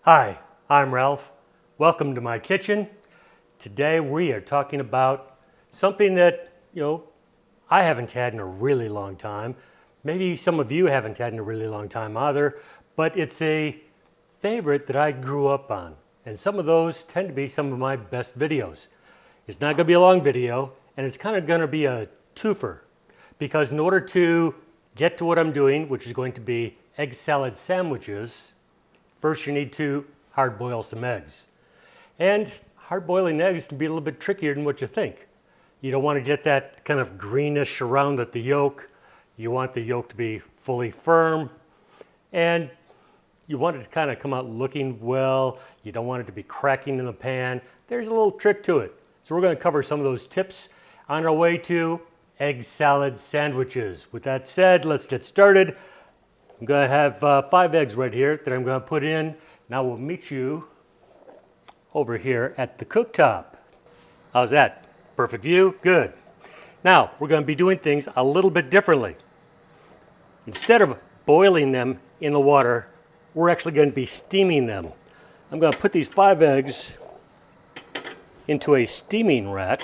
Hi, I'm Ralph. Welcome to my kitchen. Today we are talking about something that, I haven't had in a really long time. Maybe some of you haven't had in a really long time either, but it's a favorite that I grew up on. And some of those tend to be some of my best videos. It's not going to be a long video, and it's kind of going to be a twofer. Because in order to get to what I'm doing, which is going to be egg salad sandwiches, first you need to hard boil some eggs. And hard boiling eggs can be a little bit trickier than what you think. You don't want to get that kind of greenish around at the yolk. You want the yolk to be fully firm. And you want it to kind of come out looking well. You don't want it to be cracking in the pan. There's a little trick to it. So we're going to cover some of those tips on our way to egg salad sandwiches. With that said, let's get started. I'm going to have 5 eggs right here that I'm going to put in. Now we'll meet you over here at the cooktop. How's that? Perfect view? Good. Now we're going to be doing things a little bit differently. Instead of boiling them in the water, we're actually going to be steaming them. I'm going to put these 5 eggs into a steaming rack.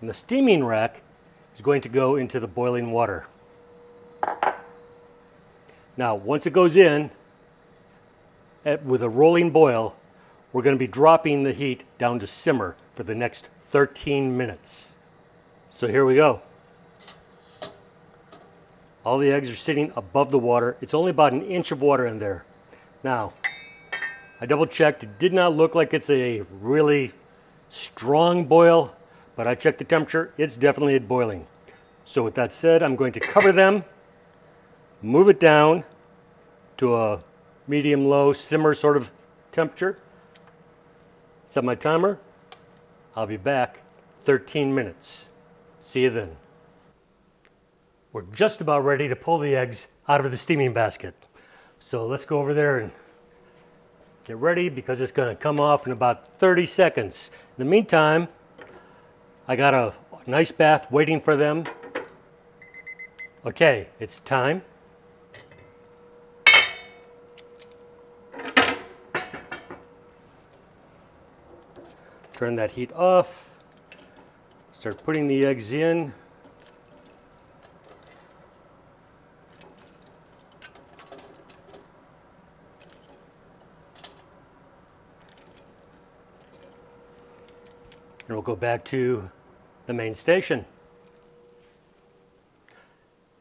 And the steaming rack is going to go into the boiling water. Now, once it goes in, with a rolling boil, we're going to be dropping the heat down to simmer for the next 13 minutes. So here we go. All the eggs are sitting above the water. It's only about an inch of water in there. Now, I double checked. It did not look like it's a really strong boil, but I checked the temperature. It's definitely at boiling. So with that said, I'm going to cover them, move it down to a medium-low simmer sort of temperature. Set my timer. I'll be back 13 minutes. See you then. We're just about ready to pull the eggs out of the steaming basket. So let's go over there and get ready because it's going to come off in about 30 seconds. In the meantime, I got a nice bath waiting for them. Okay, it's time. Turn that heat off. Start putting the eggs in. And we'll go back to the main station.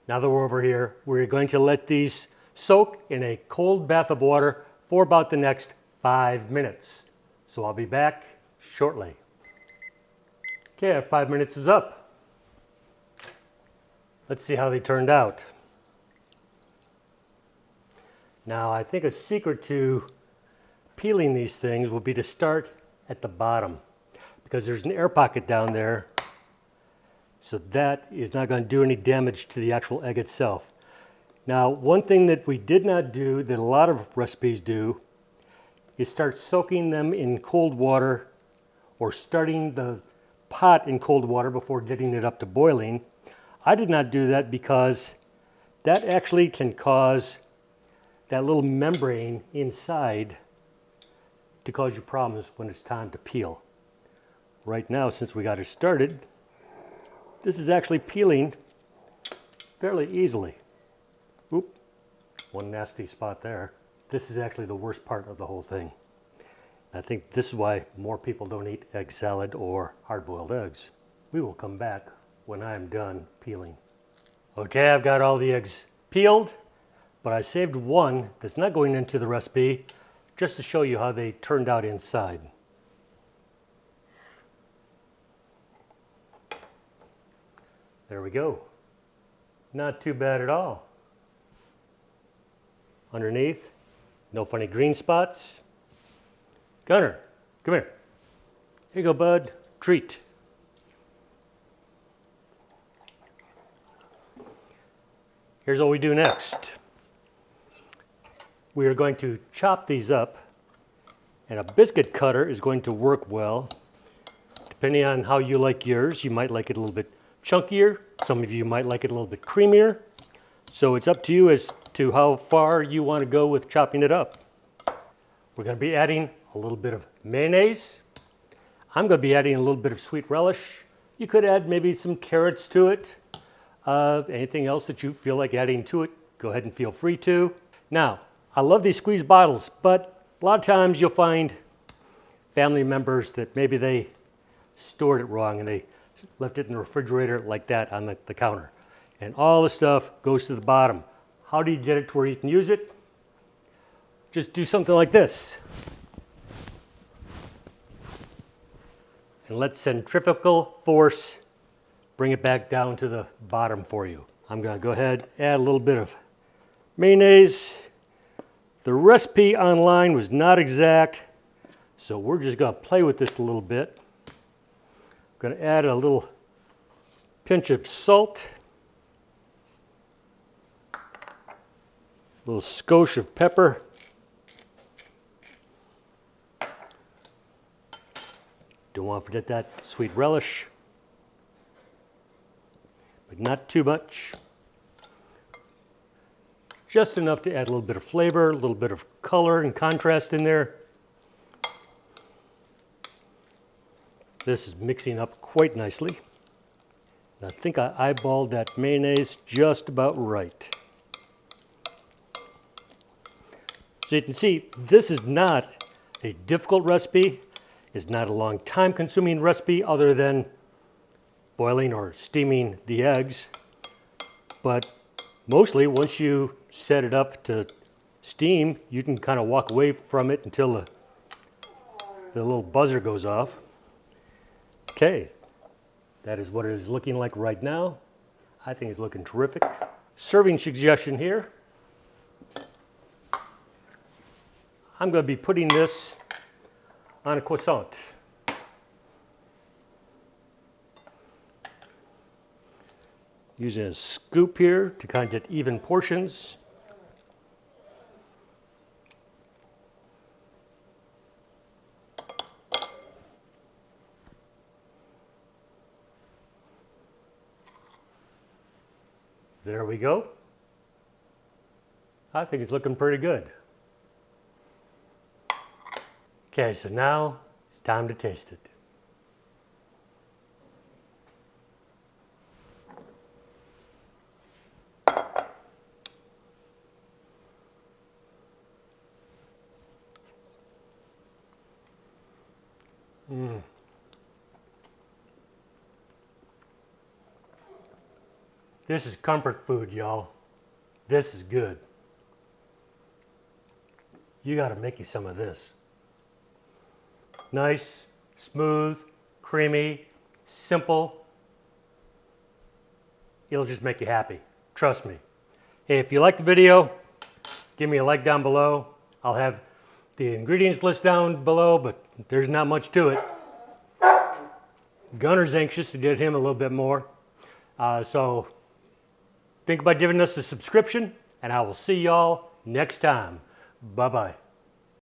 Now that we're over here, we're going to let these soak in a cold bath of water for about the next 5 minutes. So I'll be back shortly. Okay, our 5 minutes is up. Let's see how they turned out. Now, I think a secret to peeling these things will be to start at the bottom, because there's an air pocket down there, so that is not going to do any damage to the actual egg itself. Now, one thing that we did not do that a lot of recipes do is start soaking them in cold water or starting the pot in cold water before getting it up to boiling. I did not do that because that actually can cause that little membrane inside to cause you problems when it's time to peel. Right now, since we got it started, this is actually peeling fairly easily. Oop, one nasty spot there. This is actually the worst part of the whole thing. I think this is why more people don't eat egg salad or hard-boiled eggs. We will come back when I am done peeling. Okay, I've got all the eggs peeled, but I saved one that's not going into the recipe just to show you how they turned out inside. There we go. Not too bad at all. Underneath, no funny green spots. Gunner, come here. Here you go, bud. Treat. Here's what we do next. We are going to chop these up, and a biscuit cutter is going to work well. Depending on how you like yours, you might like it a little bit chunkier. Some of you might like it a little bit creamier. So it's up to you as to how far you want to go with chopping it up. We're going to be adding a little bit of mayonnaise. I'm going to be adding a little bit of sweet relish. You could add maybe some carrots to it. Anything else that you feel like adding to it, go ahead and feel free to. Now, I love these squeeze bottles, but a lot of times you'll find family members that maybe they stored it wrong and they left it in the refrigerator like that on the counter. And all the stuff goes to the bottom. How do you get it to where you can use it? Just do something like this. And let centrifugal force bring it back down to the bottom for you. I'm going to go ahead, add a little bit of mayonnaise. The recipe online was not exact, so we're just going to play with this a little bit. I'm going to add a little pinch of salt, a little skosh of pepper, don't want to forget that sweet relish, but not too much. Just enough to add a little bit of flavor, a little bit of color and contrast in there. This is mixing up quite nicely. I think I eyeballed that mayonnaise just about right. So you can see, this is not a difficult recipe. It's not a long time consuming recipe other than boiling or steaming the eggs. But mostly once you set it up to steam, you can kind of walk away from it until the little buzzer goes off. Okay, that is what it is looking like right now. I think it's looking terrific. Serving suggestion here. I'm going to be putting this on a croissant. Using a scoop here to kind of get even portions. There we go. I think it's looking pretty good. Okay, so now it's time to taste it. This is comfort food, y'all. This is good. You got to make you some of this. Nice, smooth, creamy, simple. It'll just make you happy. Trust me. Hey, if you liked the video, give me a like down below. I'll have the ingredients list down below, but there's not much to it. Gunner's anxious to get him a little bit more. So think about giving us a subscription, and I will see y'all next time. Bye-bye.